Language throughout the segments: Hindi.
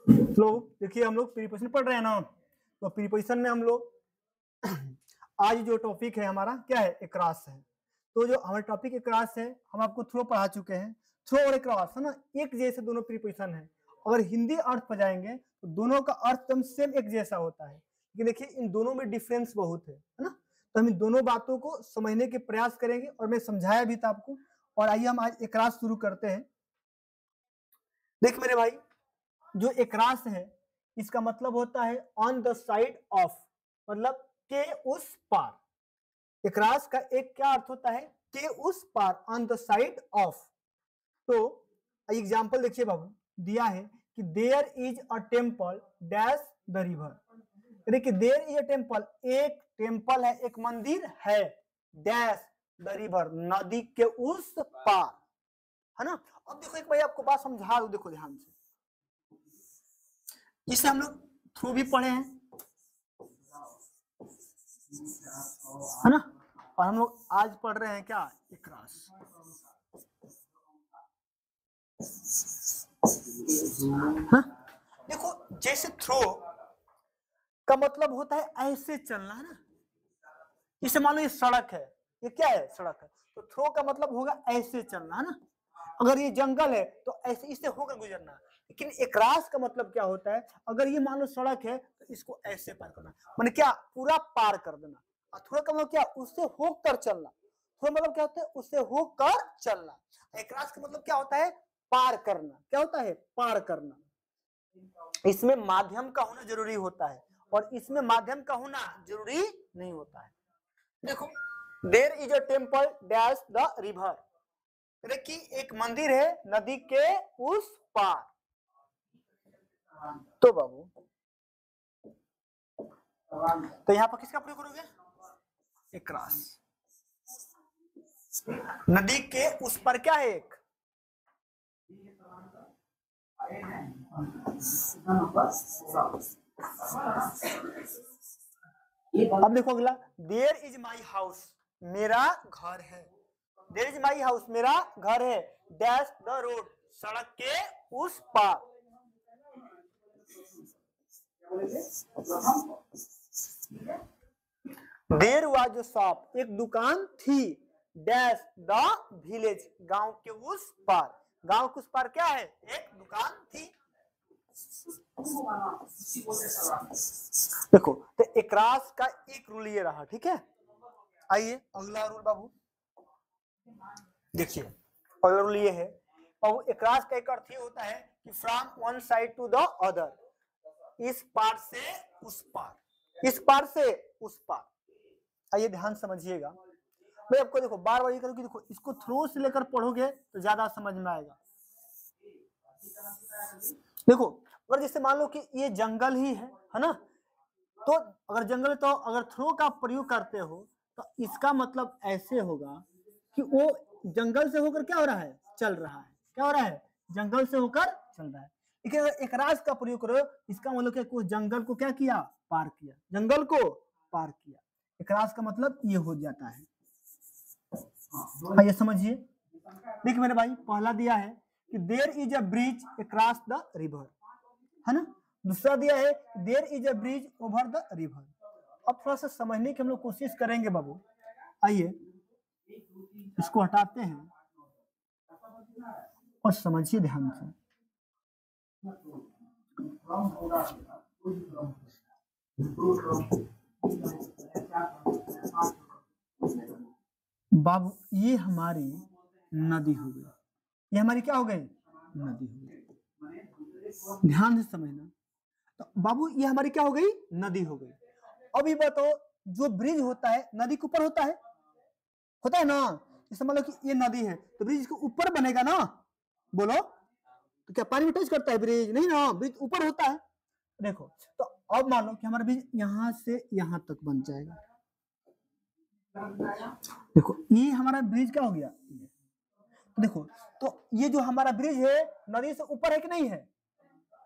लोग देखिए हम लोग प्रीपोजिशन पढ़ रहे हैं ना, तो प्रीपोजिशन में हम लोग आज जो टॉपिक है हमारा क्या है, एक्रास है। तो जो हमारा टॉपिक एक्रास है हम आपको थ्रो पढ़ा चुके हैं। थ्रो और एक्रास है ना, एक जैसे दोनों प्रीपोजिशन है। अगर हिंदी अर्थ पर जाएंगे तो दोनों का अर्थ एकदम सेम एक जैसा होता है, लेकिन देखिए इन दोनों में डिफरेंस बहुत है ना। तो हम इन दोनों बातों को समझने के प्रयास करेंगे और मैं समझाया भी था आपको। और आइए हम आज एक्रास शुरू करते हैं। देख मेरे भाई, जो एकरास है इसका मतलब होता है ऑन द साइड ऑफ, मतलब के उस पार। एकरास का एक क्या अर्थ होता है, के उस पार, ऑन द साइड ऑफ। तो एग्जांपल देखिए बाबू, दिया है कि there is a temple dash the river. यानी कि देयर इज अ टेम्पल, एक टेम्पल है, एक मंदिर है, डैश द रिवर, नदी के उस पार, है ना। अब देखो एक भाई आपको बात समझा दो, देखो ध्यान से, जिसे हम लोग थ्रू भी पढ़े हैं, है ना, और हम लोग आज पढ़ रहे हैं क्या, इकरास। हाँ? देखो जैसे थ्रो का मतलब होता है ऐसे चलना, है ना। जैसे मान लो ये सड़क है, ये क्या है, सड़क है, तो थ्रो का मतलब होगा ऐसे चलना, है ना। अगर ये जंगल है तो ऐसे इससे होकर गुजरना। लेकिन एकरास का मतलब क्या होता है, अगर ये मान लो सड़क है तो इसको ऐसे पार करना, माने क्या, पूरा पार कर देना। और थोड़ा का मतलब क्या, उससे होकर चलना। थोड़ा मतलब क्या होता है, उससे होकर चलना। एकरास का मतलब क्या होता है, पार करना। क्या होता है, पार करना। इसमें माध्यम का होना जरूरी होता है और इसमें माध्यम का होना जरूरी नहीं होता है। देखो, there is a temple dash the river, कि एक मंदिर है नदी के उस पार। तो बाबू तो यहाँ पर किसका प्रयोग करोगे, एकरास। नदी के उस पर क्या है, एक, अब देखो अगला, देयर इज माई हाउस, मेरा घर है। देयर इज माई हाउस, मेरा घर है, डैश द रोड, सड़क के उस पार। देयर वाज अ शॉप, एक दुकान थी, डैश द विलेज, गांव के उस पार। गांव के उस पार क्या है, एक दुकान थी। देखो तो एकरास का एक रूल ये रहा, ठीक है। आइए अगला रूल बाबू देखिए, अगला रूल ये है, और एकरास का एक अर्थ ये होता है कि from one side to the other, इस पार से उस पार, इस पार से उस पार। आइए ध्यान समझिएगा, मैं आपको देखो बार बार ये करूँ कि देखो इसको थ्रो से लेकर पढ़ोगे तो ज्यादा समझ में आएगा। देखो अगर जैसे मान लो कि ये जंगल ही है ना, तो अगर जंगल, तो अगर थ्रो का प्रयोग करते हो तो इसका मतलब ऐसे होगा कि वो जंगल से होकर क्या हो रहा है, चल रहा है। क्या हो रहा है, जंगल से होकर चल रहा है। लेकिन अगर एकरास का प्रयोग करो, इसका मतलब क्या, कुछ जंगल को क्या किया, पार किया, जंगल को पार किया। एकरास का मतलब ये हो जाता है। आइए समझिए, देखिए मेरे भाई, पहला दिया है कि there is a bridge across the river, है ना। दूसरा दिया है there is a bridge over the river. अब थोड़ा सा समझने की हम लोग कोशिश करेंगे बाबू। आइए इसको हटाते हैं और समझिए ध्यान से। बाबू ये हमारी नदी हो गई, ये हमारी क्या हो गई, नदी हो गई। ध्यान से समझना, तो बाबू ये हमारी क्या हो गई, नदी हो गई। अभी बताओ, जो ब्रिज होता है नदी के ऊपर होता है ना। जैसे मान लो कि ये नदी है तो ब्रिज के ऊपर बनेगा ना, बोलो, तो क्या पानी में टच करता है ब्रिज, नहीं ना, ब्रिज ऊपर होता है। देखो तो अब मान लो कि हमारा ब्रिज यहां से यहां तक बन जाएगा। देखो ये हमारा ब्रिज क्या हो गया, देखो तो ये जो हमारा ब्रिज है नदी से ऊपर है कि नहीं है,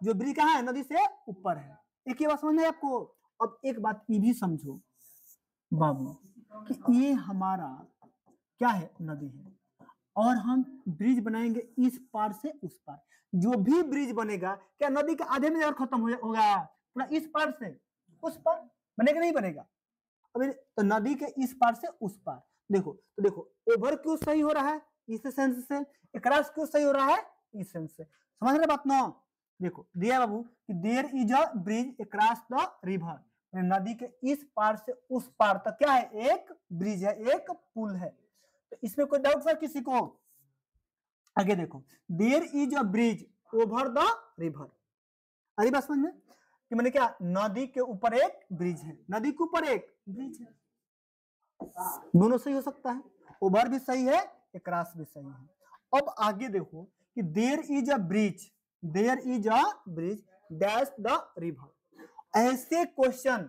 जो ब्रिज कहाँ है, नदी से ऊपर है। एक ही बात समझ में आपको। अब एक बात ये भी समझो बाबू कि ये हमारा क्या है, नदी है, और हम ब्रिज बनाएंगे इस पार से उस पार। जो भी ब्रिज बनेगा क्या नदी के आधे में जाकर खत्म होगा, पूरा इस पार से उस पार बनेगा नहीं बनेगा। अभी तो नदी के इस पार से उस पार देखो, तो देखो ओवर क्यों सही हो रहा है इस सेंस से, क्रॉस क्यों सही हो रहा है इस सेंस से। समझ रहे बात ना। देखो दिया बाबू कि there is a bridge across the river, नदी के इस पार से उस पार तक क्या है, एक ब्रिज है, एक पुल है। तो इसमें कोई डाउट था किसी को? आगे देखो, there is a bridge over the river. अरे बात समझ में कि मैंने क्या, नदी के ऊपर एक ब्रिज है, नदी के ऊपर एक ब्रिज है, दोनों सही हो सकता है, ओवर भी सही है, क्रॉस भी सही है। अब आगे देखो कि there is a bridge, there is a bridge dash the river. ऐसे क्वेश्चन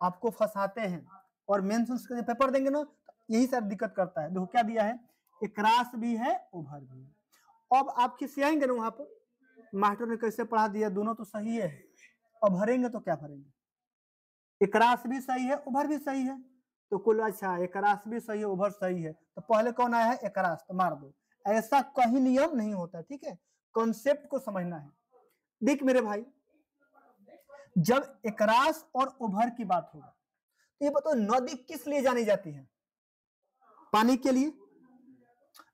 आपको फंसाते हैं और मेंशंस के पेपर देंगे ना, यही सारी दिक्कत करता है। देखो क्या दिया है, क्रॉस भी है, ओवर भी है। अब आप खिसियाएंगे ना वहां पर, मास्टर ने कैसे पढ़ा दिया, दोनों तो सही है, अब भरेंगे तो क्या भरेंगे, क्रॉस भी सही है, ओवर भी सही है, तो कुल अच्छा क्रॉस भी सही है, ओवर सही है, तो पहले कौन आया है, क्रॉस, तो मार दो। ऐसा कहीं नियम नहीं होता, ठीक है, कॉन्सेप्ट को समझना है। देख मेरे भाई, जब क्रॉस और ओवर की बात होगा तो ये बताओ नदी किस लिए जानी जाती है, पानी के लिए।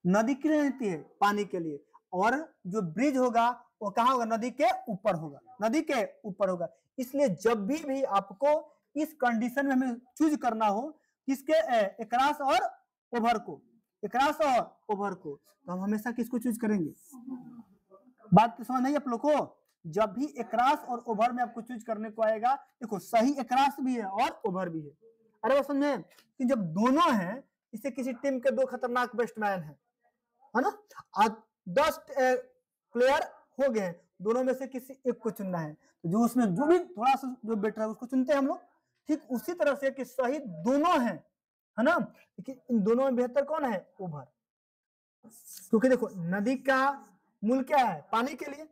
नदी के लिए रहती है, पानी के लिए। और जो ब्रिज होगा वो कहाँ होगा, नदी के ऊपर होगा, नदी के ऊपर होगा। इसलिए जब भी आपको इस कंडीशन में हमें चूज करना हो किसके, क्रॉस और ओवर को, क्रॉस और ओवर को, तो हम हमेशा किसको चूज करेंगे। बात तो समझ नहीं आप लोग को। जब भी क्रॉस और ओवर में आपको चूज करने को आएगा, देखो सही क्रॉस भी है और ओवर भी है। अरे वो समझे कि जब दोनों हैं, इसे किसी टीम के दो खतरनाक बैट्समैन है ना, आज 10 प्लेयर हो गए, दोनों में से किसी एक को चुनना है, तो जो उसमें जो भी थोड़ा सा जो बेटर है उसको चुनते हैं हम लोग। ठीक उसी तरह से कि सही दोनों हैं, है ना, लेकिन इन दोनों में बेहतर कौन है, ओवर। क्योंकि देखो नदी का मूल क्या है, पानी के लिए,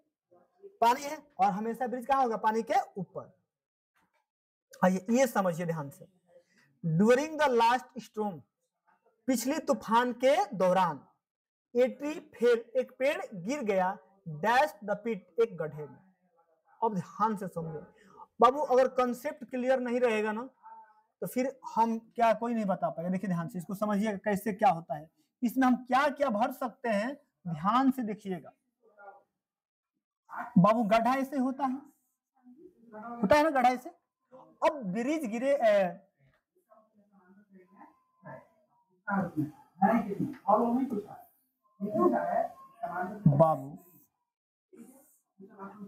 पानी है, और हमेशा ब्रिज कहाँ होगा, पानी के ऊपर। आइए ये समझिए ध्यान से, ड्यूरिंग द लास्ट स्टॉर्म, पिछले तूफान के दौरान, ए ट्री फेल, एक पेड़ गिर गया, डैश द पिट, एक गड्ढे में। अब ध्यान से समझो बाबू, अगर कंसेप्ट क्लियर नहीं रहेगा ना तो फिर हम क्या कोई नहीं बता पाएगा। देखिए ध्यान से इसको समझिएगा कैसे क्या होता है, इसमें हम क्या क्या भर सकते हैं, ध्यान से देखिएगा। बाबू गड्ढा ऐसे होता है ना, गड्ढा ऐसे। अब ब्रिज गिरे, बाबू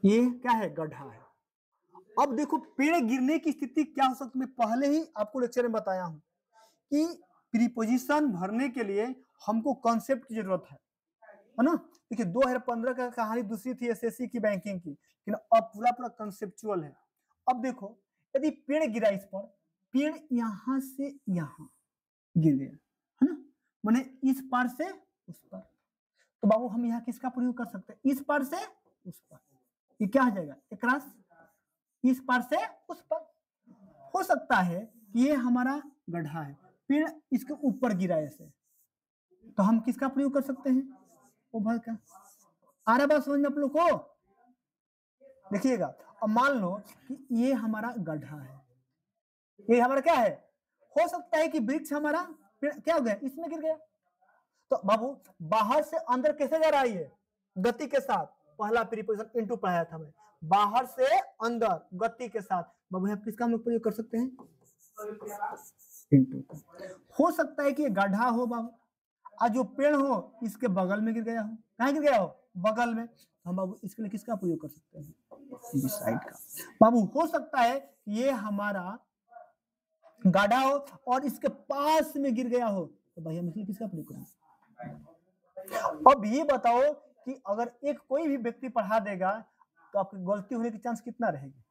ये क्या है, गड्ढा है। अब देखो पेड़ गिरने की स्थिति क्या हो सकती है, मैं पहले ही आपको लेक्चर में बताया हूं कि प्रीपोजिशन भरने के लिए हमको कॉन्सेप्ट की जरूरत है ना। देखिए 2015 का कहानी दूसरी थी एसएससी की बैंकिंग की, लेकिन अब पूरा पूरा कंसेप्चुअल है। अब देखो यदि पेड़ गिरा इस पर, पेड़ यहां से यहां गिर गया, है ना, माने इस पार से उस पार, तो बाबू हम यहाँ किसका प्रयोग कर सकते हैं, इस पार से उस पार, ये क्या हो जाएगा, क्रॉस, इस पार से उस पार। हो सकता है कि ये हमारा गड्ढा है, पेड़ इसके ऊपर गिरा ऐसे, तो हम किसका प्रयोग कर सकते हैं, ओवर का। आ रहा बात समझ में आप लोग को। देखिएगा अब मान लो कि ये हमारा गड्ढा है, ये हमारा क्या है, हो सकता है कि वृक्ष हमारा क्या हो गया, इसमें गिर गया, तो बाबू बाहर से अंदर कैसे जा रहा है, ये गति के साथ, पहला प्रीपोजिशन इनटू पढ़ाया था मैं, बाहर से अंदर गति के साथ। बाबू आप किसका हम लोग प्रयोग कर सकते हैं, इनटू। हो सकता है कि ये गड्ढा हो बाबू, आज जो पेड़ हो इसके बगल में गिर गया हो, कहाँ गिर गया हो, बगल में, हम बाबू इसके लिए किसका प्रयोग कर सकते हैं, इस साइड का। बाबू हो सकता है ये हमारा गड्ढा हो और इसके पास में गिर गया हो, तो भाई हम इसलिए किसका प्रयोग करेंगे। अब ये बताओ कि अगर एक कोई भी व्यक्ति पढ़ा देगा तो आपकी गलती होने की चांस कितना रहेगी।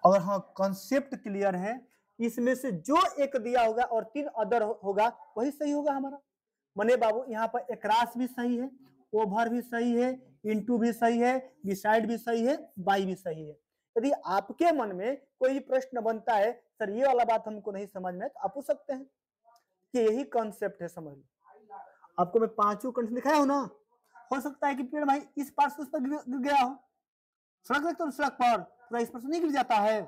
अगर हाँ कॉन्सेप्ट क्लियर है, इसमें से जो एक दिया होगा और 3 अदर होगा वही सही होगा हमारा। मने बाबू यहाँ पर क्रॉस भी सही है, ओवर भी सही है, इनटू भी सही है, बिसाइड भी सही है, बाई भी सही है। यदि आपके मन में कोई प्रश्न बनता है, सर ये वाला बात हमको नहीं समझ में, तो आप पूछ सकते हैं कि यही कॉन्सेप्ट है, समझ लो। आपको मैं पांचों कंडीशन दिखाया हूं ना। हो सकता है कि पेड़ भाई इस पार से उस पर गिर गया हो, सड़क तो सड़क पर पूरा इस पर से नहीं गिर जाता है,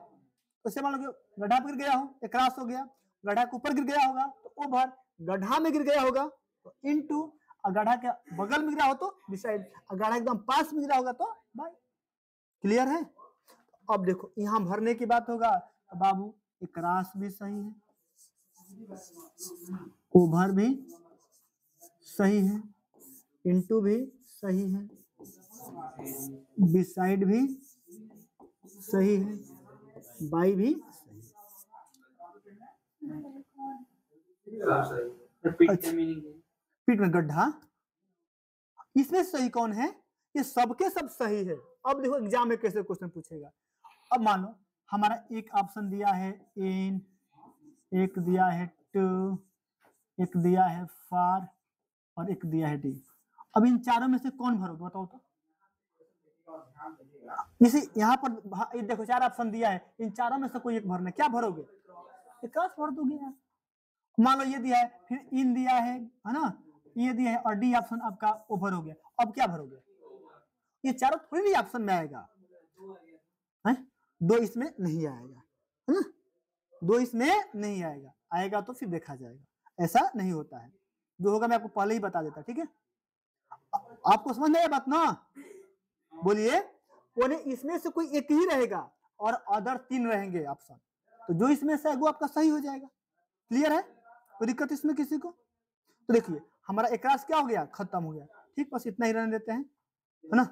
उससे मान लो कि गड्ढा पर गिर गया हो, एक क्रॉस हो गया, गड्ढा के ऊपर गिर गया होगा तो ओवर, गड्ढा में गिर गया होगा तो इनटू, और गड्ढा के बगल में गिरा हो तो बिसाइड, और गड्ढा एकदम पास में गिरा होगा तो बाय। क्लियर है? अब देखो यहाँ भरने की बात होगा तो बाबू क्रॉस भी सही है, ओवर भी सही है, इनटू भी सही है, बिसाइड भी सही है, बाई भी सही। पीठ में गड्ढा, इसमें सही कौन है? ये सबके सब सही है। अब देखो एग्जाम में कैसे क्वेश्चन पूछेगा। अब मानो हमारा एक ऑप्शन दिया है इन, एक दिया है टू, एक दिया है फार और एक दिया है डी। अब इन चारों में से कौन भरोगे बताओ तो। इसी यहाँ पर देखो चार ऑप्शन दिया है, इन चारों में से कोई एक भरना, क्या भरोगे? क्रॉस भर दोगे यार। मान लो ये दिया है, फिर इन दिया है ना, ये दिया है और डी ऑप्शन आपका ओवर हो गया, अब क्या भरोगे? ये चारों थोड़ी भी ऑप्शन में आएगा है? दो इसमें नहीं आएगा है ना, दो इसमें नहीं आएगा, आएगा तो फिर देखा जाएगा, ऐसा नहीं होता है। जो होगा मैं आपको पहले ही बता देता, ठीक है? आपको समझ में आया बात ना? बोलिए। इसमें से कोई एक ही रहेगा और अदर तीन रहेंगे ऑप्शन, तो जो इसमें से है वो आपका सही हो जाएगा। क्लियर है? कोई दिक्कत इसमें किसी को? तो देखिए हमारा एक रास क्या हो गया, खत्म हो गया। ठीक, बस इतना ही रहने देते हैं, है ना।